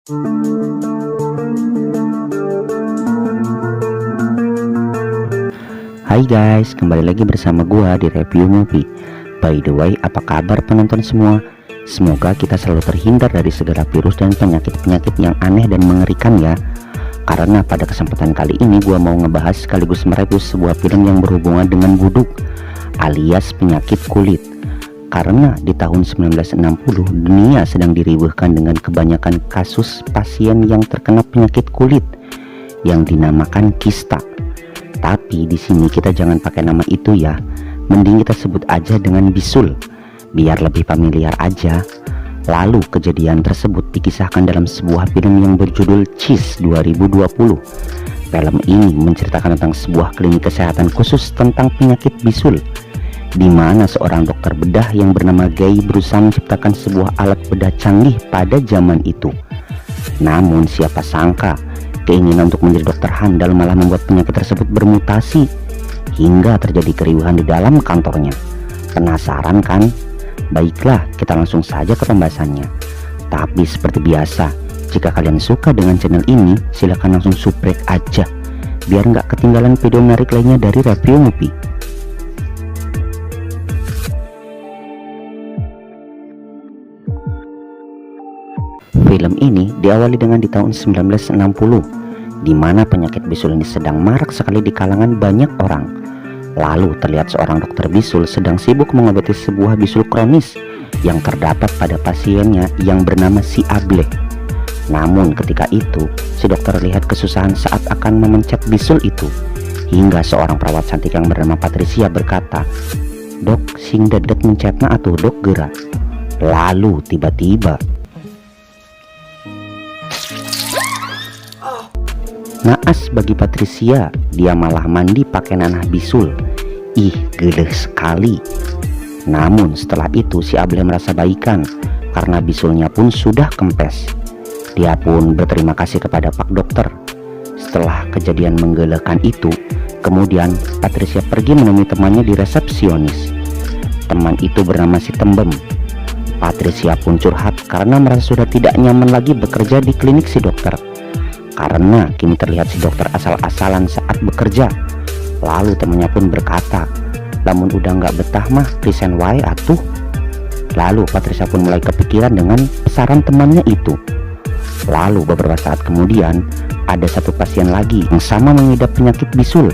Hai guys, kembali lagi bersama gua di review movie. By the way, apa kabar penonton semua? Semoga kita selalu terhindar dari segala virus dan penyakit-penyakit yang aneh dan mengerikan ya. Karena pada kesempatan kali ini gua mau ngebahas sekaligus mereview sebuah film yang berhubungan dengan buduk alias penyakit kulit. Karena di tahun 1960 dunia sedang diriweuhkan dengan kebanyakan kasus pasien yang terkena penyakit kulit yang dinamakan kista. Tapi di sini kita jangan pakai nama itu ya. Mending kita sebut aja dengan bisul, biar lebih familiar aja. Lalu kejadian tersebut dikisahkan dalam sebuah film yang berjudul Cheese 2020. Film ini menceritakan tentang sebuah klinik kesehatan khusus tentang penyakit bisul, di mana seorang dokter bedah yang bernama Guy berusaha menciptakan sebuah alat bedah canggih pada zaman itu. Namun siapa sangka keinginan untuk menjadi dokter handal malah membuat penyakit tersebut bermutasi hingga terjadi keriuhan di dalam kantornya. Penasaran kan? Baiklah, kita langsung saja ke pembahasannya. Tapi seperti biasa, jika kalian suka dengan channel ini, silahkan langsung subscribe aja biar nggak ketinggalan video menarik lainnya dari review movie. Film ini diawali dengan di tahun 1960, di mana penyakit bisul ini sedang marak sekali di kalangan banyak orang. Lalu terlihat seorang dokter bisul sedang sibuk mengobati sebuah bisul kronis yang terdapat pada pasiennya yang bernama si Able. Namun ketika itu, si dokter lihat kesusahan saat akan memencet bisul itu, hingga seorang perawat cantik yang bernama Patricia berkata, "Dok, sing dedet mencetna atuh dok gerak." Lalu tiba-tiba naas bagi Patricia, dia malah mandi pakai nanah bisul. Ih, geleh sekali. Namun setelah itu si Able merasa baikan karena bisulnya pun sudah kempes. Dia pun berterima kasih kepada Pak Dokter. Setelah kejadian menggelehkan itu, kemudian Patricia pergi menemui temannya di resepsionis. Teman itu bernama si Tembem. Patricia pun curhat karena merasa sudah tidak nyaman lagi bekerja di klinik si dokter, karena kini terlihat si dokter asal-asalan saat bekerja. Lalu temannya pun berkata, "Lamun udah nggak betah mah resign wae atuh." Lalu Patricia pun mulai kepikiran dengan saran temannya itu. Lalu beberapa saat kemudian ada satu pasien lagi yang sama mengidap penyakit bisul.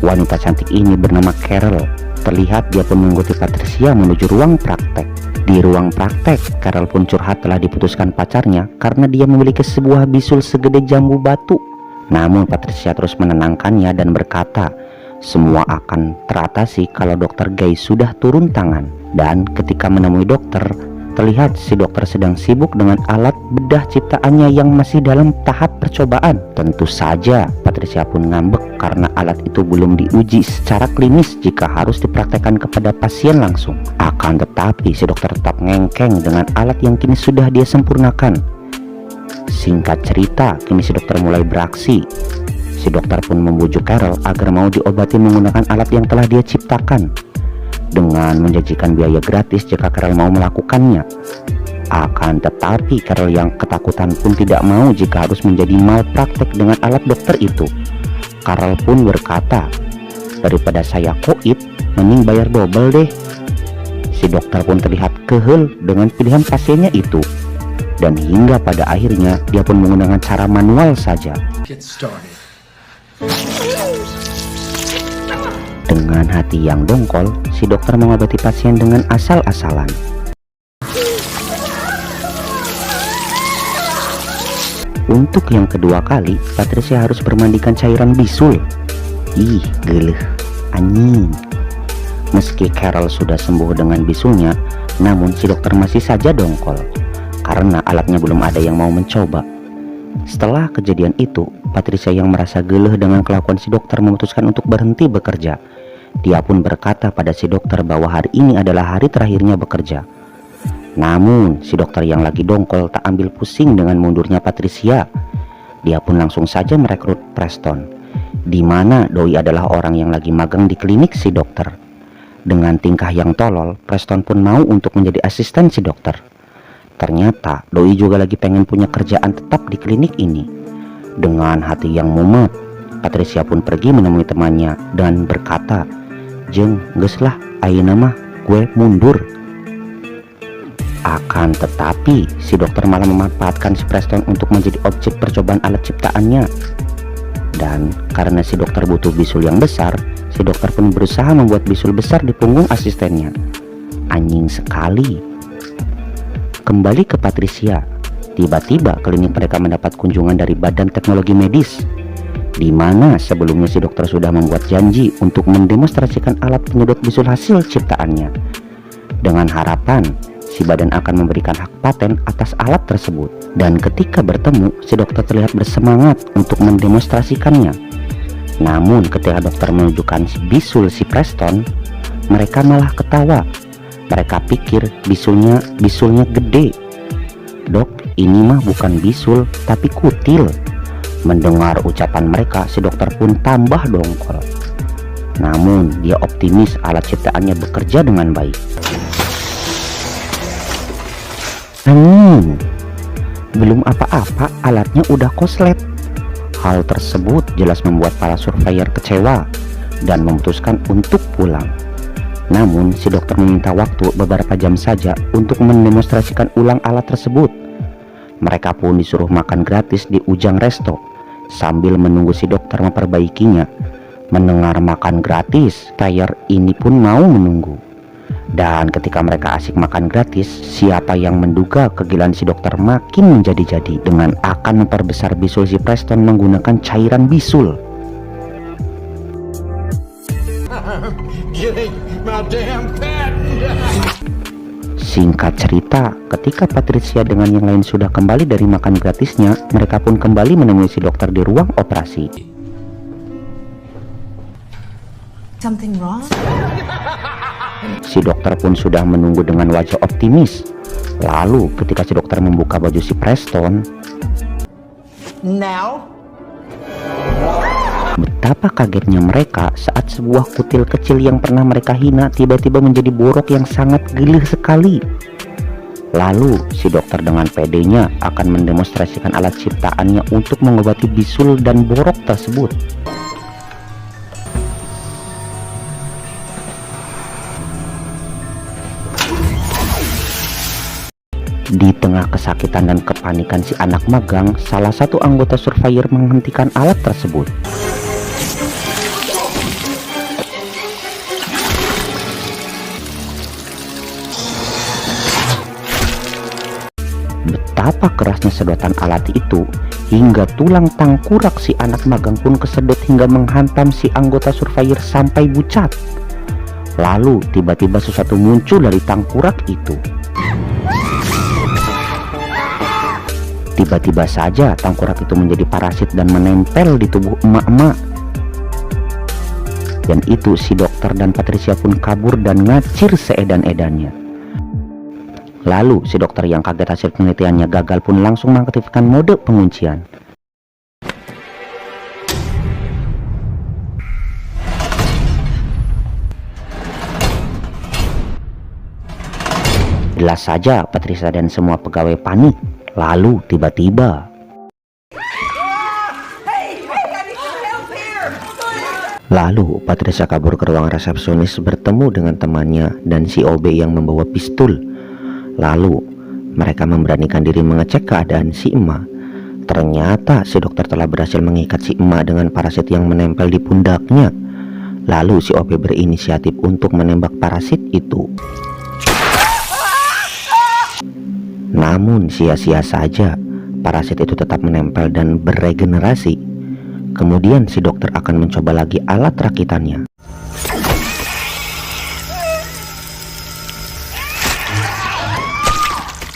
Wanita cantik ini bernama Carol. Terlihat dia pun mengikuti Patricia menuju ruang praktek. Di ruang praktek, Carol pun curhat telah diputuskan pacarnya karena dia memiliki sebuah bisul segede jambu batu. Namun Patricia terus menenangkannya dan berkata, semua akan teratasi kalau dokter Guy sudah turun tangan. Dan ketika menemui dokter, terlihat si dokter sedang sibuk dengan alat bedah ciptaannya yang masih dalam tahap percobaan. Tentu saja Patricia pun ngambek karena alat itu belum diuji secara klinis jika harus dipraktekkan kepada pasien langsung. Akan tetapi si dokter tetap ngengkeng dengan alat yang kini sudah dia sempurnakan. Singkat cerita, kini si dokter mulai beraksi. Si dokter pun membujuk Carol agar mau diobati menggunakan alat yang telah dia ciptakan, dengan menjanjikan biaya gratis jika Carol mau melakukannya. Akan tetapi Carol yang ketakutan pun tidak mau jika harus menjadi malpraktek dengan alat dokter itu. Carol pun berkata, "Daripada saya koit, mending bayar double deh." Si dokter pun terlihat kehel dengan pilihan pasiennya itu, dan hingga pada akhirnya dia pun menggunakan cara manual saja. Dengan hati yang dongkol, si dokter mengobati pasien dengan asal-asalan. Untuk yang kedua kali, Patricia harus bermandikan cairan bisul. Ih, geleh, anjing. Meski Carol sudah sembuh dengan bisulnya, namun si dokter masih saja dongkol karena alatnya belum ada yang mau mencoba. Setelah kejadian itu, Patricia yang merasa geleh dengan kelakuan si dokter memutuskan untuk berhenti bekerja. Dia pun berkata pada si dokter bahwa hari ini adalah hari terakhirnya bekerja. Namun si dokter yang lagi dongkol tak ambil pusing dengan mundurnya Patricia. Dia pun langsung saja merekrut Preston, di mana doi adalah orang yang lagi magang di klinik si dokter. Dengan tingkah yang tolol, Preston pun mau untuk menjadi asisten si dokter. Ternyata doi juga lagi pengen punya kerjaan tetap di klinik ini. Dengan hati yang mumet, Patricia pun pergi menemui temannya dan berkata, "Jeng, geus lah, ayeuna mah gue mundur." Akan tetapi si dokter malah memanfaatkan si Preston untuk menjadi objek percobaan alat ciptaannya. Dan karena si dokter butuh bisul yang besar, si dokter pun berusaha membuat bisul besar di punggung asistennya. Anjing sekali. Kembali ke Patricia, tiba-tiba klinik mereka mendapat kunjungan dari Badan Teknologi Medis, di mana sebelumnya si dokter sudah membuat janji untuk mendemonstrasikan alat penyedot bisul hasil ciptaannya, dengan harapan si badan akan memberikan hak paten atas alat tersebut. Dan ketika bertemu, si dokter terlihat bersemangat untuk mendemonstrasikannya. Namun ketika dokter menunjukkan bisul si Preston, mereka malah ketawa. Mereka pikir bisulnya gede. "Dok, ini mah bukan bisul tapi kutil." Mendengar ucapan mereka, si dokter pun tambah dongkol. Namun dia optimis alat ciptaannya bekerja dengan baik. Belum apa-apa alatnya udah koslet. Hal tersebut jelas membuat para surveyor kecewa dan memutuskan untuk pulang. Namun si dokter meminta waktu beberapa jam saja untuk mendemonstrasikan ulang alat tersebut. Mereka pun disuruh makan gratis di Ujang Resto sambil menunggu si dokter memperbaikinya. Mendengar makan gratis, player ini pun mau menunggu. Dan ketika mereka asik makan gratis, siapa yang menduga kegilaan si dokter makin menjadi-jadi dengan akan memperbesar bisul si Preston menggunakan cairan bisul. Singkat cerita, ketika Patricia dengan yang lain sudah kembali dari makan gratisnya, mereka pun kembali menemui si dokter di ruang operasi. Something wrong? Si dokter pun sudah menunggu dengan wajah optimis. Lalu ketika si dokter membuka baju si Preston, Now? betapa kagetnya mereka saat sebuah kutil kecil yang pernah mereka hina tiba-tiba menjadi borok yang sangat gilih sekali. Lalu si dokter dengan pedenya akan mendemonstrasikan alat ciptaannya untuk mengobati bisul dan borok tersebut. Di tengah kesakitan dan kepanikan si anak magang, salah satu anggota surveyor menghentikan alat tersebut. Betapa kerasnya sedotan alat itu hingga tulang tangkurak si anak magang pun kesedot hingga menghantam si anggota surveyor sampai bucat. Lalu tiba-tiba sesuatu muncul dari tangkurak itu. Tiba-tiba saja tangkurak itu menjadi parasit dan menempel di tubuh emak-emak. Dan itu si dokter dan Patricia pun kabur dan ngacir seedan-edannya. Lalu si dokter yang kaget hasil penelitiannya gagal pun langsung mengaktifkan mode penguncian. Jelas saja Patricia dan semua pegawai panik. Lalu tiba-tiba Patricia kabur ke ruang resepsionis bertemu dengan temannya dan si OB yang membawa pistol. Lalu mereka memberanikan diri mengecek keadaan si emak. Ternyata si dokter telah berhasil mengikat si emak dengan parasit yang menempel di pundaknya. Lalu si OB berinisiatif untuk menembak parasit itu. Namun sia-sia saja, parasit itu tetap menempel dan beregenerasi. Kemudian si dokter akan mencoba lagi alat rakitannya.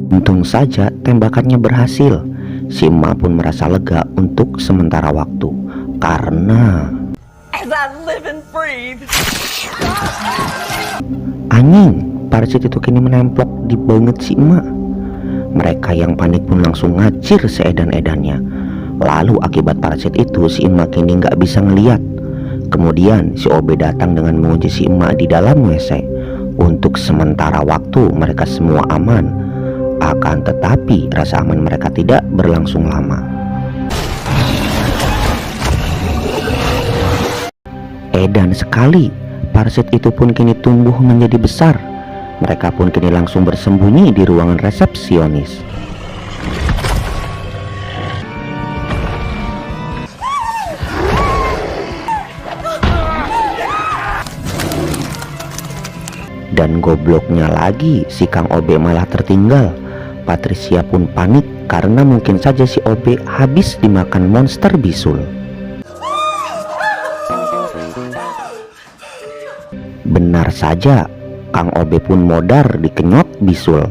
Untung saja tembakannya berhasil. Si emak pun merasa lega untuk sementara waktu karena anjing, parasit itu kini menempel di banget si emak. Mereka yang panik pun langsung ngacir seedan-edannya. Lalu akibat parasit itu si emak kini nggak bisa ngeliat. Kemudian si OB datang dengan mengunci si emak di dalam WC. Untuk sementara waktu mereka semua aman. Akan tetapi rasa aman mereka tidak berlangsung lama. Edan sekali, parasit itu pun kini tumbuh menjadi besar. Mereka pun kini langsung bersembunyi di ruangan resepsionis. Dan gobloknya lagi, si Kang Obe malah tertinggal. Patricia pun panik karena mungkin saja si Obe habis dimakan monster bisul. Benar saja, Kang Obe pun modar dikenyot bisul.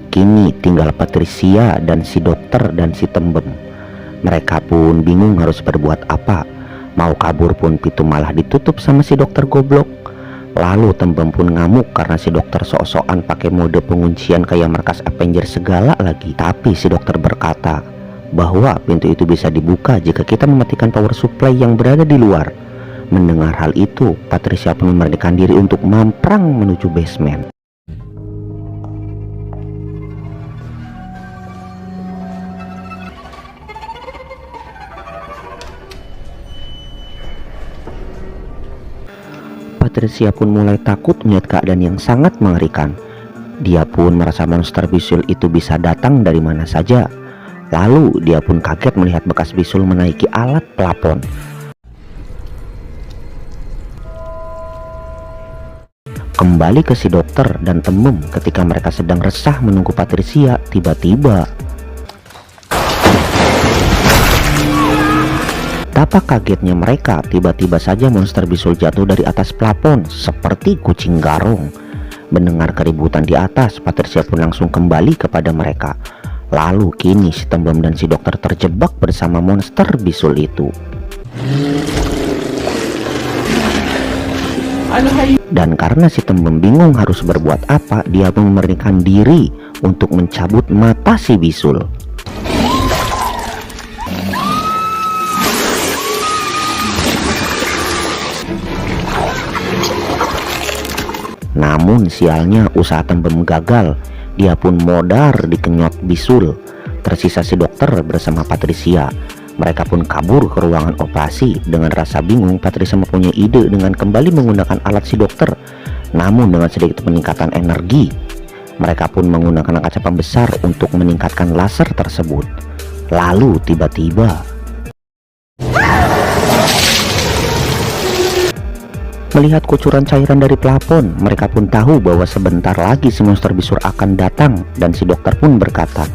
Kini tinggal Patricia dan si dokter dan si Tembem. Mereka pun bingung harus berbuat apa. Mau kabur pun pintu malah ditutup sama si dokter goblok. Lalu Tembem pun ngamuk karena si dokter sok-sokan pakai mode penguncian kayak markas Avenger segala lagi. Tapi si dokter berkata bahwa pintu itu bisa dibuka jika kita mematikan power supply yang berada di luar. Mendengar hal itu, Patricia pun memberanikan diri untuk mamprang menuju basement. Patricia pun mulai takut melihat keadaan yang sangat mengerikan. Dia pun merasa monster bisul itu bisa datang dari mana saja. Lalu dia pun kaget melihat bekas bisul menaiki alat plafon. Kembali ke si dokter dan Tembem ketika mereka sedang resah menunggu Patricia, tiba-tiba betapa kagetnya mereka, tiba-tiba saja monster bisul jatuh dari atas plafon seperti kucing garong. Mendengar keributan di atas, Patricia pun langsung kembali kepada mereka. Lalu kini si Tembem dan si dokter terjebak bersama monster bisul itu. Dan karena si Tembem bingung harus berbuat apa, dia pun memberanikan diri untuk mencabut mata si bisul. Namun sialnya usaha Tembem gagal. Dia pun modar dikenyot bisul. Tersisa si dokter bersama Patricia. Mereka pun kabur ke ruangan operasi. Dengan rasa bingung, Patricia mempunyai ide dengan kembali menggunakan alat si dokter. Namun dengan sedikit peningkatan energi. Mereka pun menggunakan kaca pembesar untuk meningkatkan laser tersebut. Lalu tiba-tiba melihat kucuran cairan dari plafon, mereka pun tahu bahwa sebentar lagi si monster bisul akan datang. Dan si dokter pun berkata,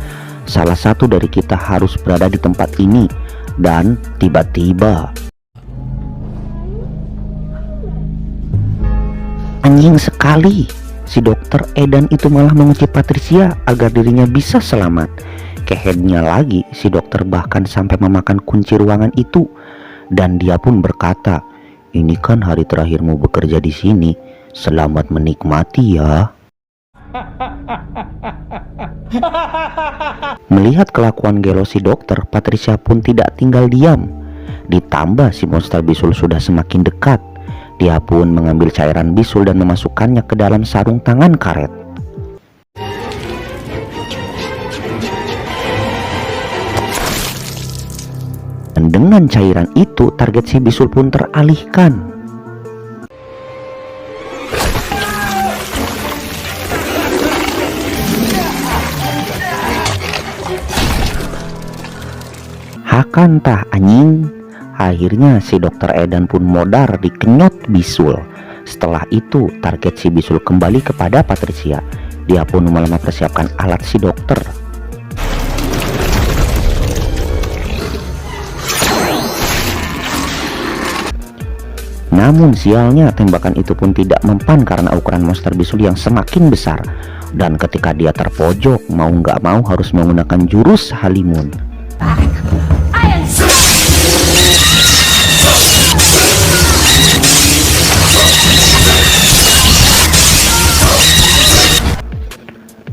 salah satu dari kita harus berada di tempat ini. Dan tiba-tiba anjing sekali, si dokter Edan itu malah mengunci Patricia agar dirinya bisa selamat. Keheadnya lagi, si dokter bahkan sampai memakan kunci ruangan itu. Dan dia pun berkata, ini kan hari terakhirmu bekerja di sini. Selamat menikmati ya. Melihat kelakuan gelo si dokter, Patricia pun tidak tinggal diam. Ditambah si monster bisul sudah semakin dekat. Dia pun mengambil cairan bisul dan memasukkannya ke dalam sarung tangan karet. Dan dengan cairan itu, target si bisul pun teralihkan. Hakantah anjing. Akhirnya si dokter Edan pun modar dikenyot bisul. Setelah itu target si bisul kembali kepada Patricia. Dia pun malah mempersiapkan alat si dokter. Namun sialnya tembakan itu pun tidak mempan karena ukuran monster bisul yang semakin besar. Dan ketika dia terpojok, mau nggak mau harus menggunakan jurus Halimun.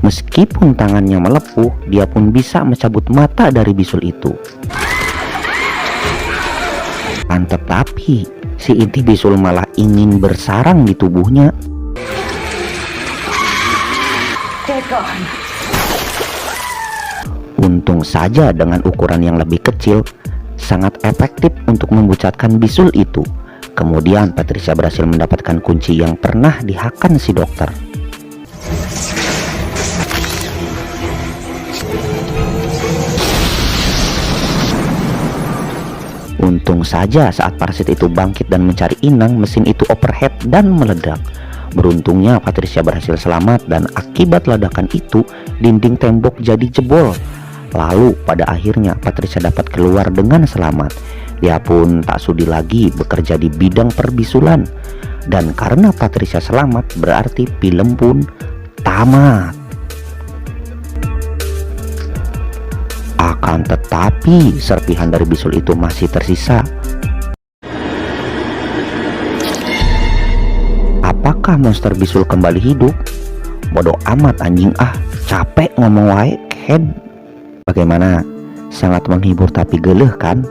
Meskipun tangannya melepuh, dia pun bisa mencabut mata dari bisul itu. Tetapi si inti bisul malah ingin bersarang di tubuhnya. Untung saja dengan ukuran yang lebih kecil sangat efektif untuk membucatkan bisul itu. Kemudian Patricia berhasil mendapatkan kunci yang pernah dihakan si dokter. Untung saja saat parasit itu bangkit dan mencari inang, mesin itu overhead dan meledak. Beruntungnya Patricia berhasil selamat dan akibat ledakan itu dinding tembok jadi jebol. Lalu pada akhirnya Patricia dapat keluar dengan selamat. Dia pun tak sudi lagi bekerja di bidang perbisulan. Dan karena Patricia selamat berarti film pun tamat. Akan tetapi serpihan dari bisul itu masih tersisa. Apakah monster bisul kembali hidup? Bodoh amat anjing, capek ngomong wae Ken. Bagaimana? Sangat menghibur tapi geleh kan?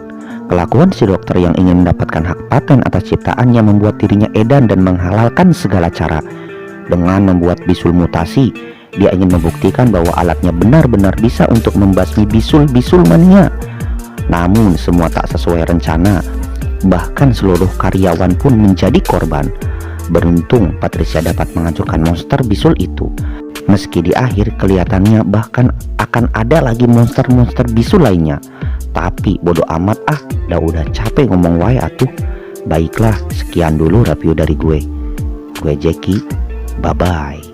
Kelakuan si dokter yang ingin mendapatkan hak paten atas ciptaannya membuat dirinya edan dan menghalalkan segala cara. Dengan membuat bisul mutasi, dia ingin membuktikan bahwa alatnya benar-benar bisa untuk membasmi bisul-bisul mania. Namun semua tak sesuai rencana. Bahkan seluruh karyawan pun menjadi korban. Beruntung Patricia dapat menghancurkan monster bisul itu. Meski di akhir kelihatannya bahkan akan ada lagi monster-monster bisul lainnya. Tapi bodoh amat, udah capek ngomong wae atuh. Baiklah, sekian dulu review dari gue. Gue Jackie, bye-bye.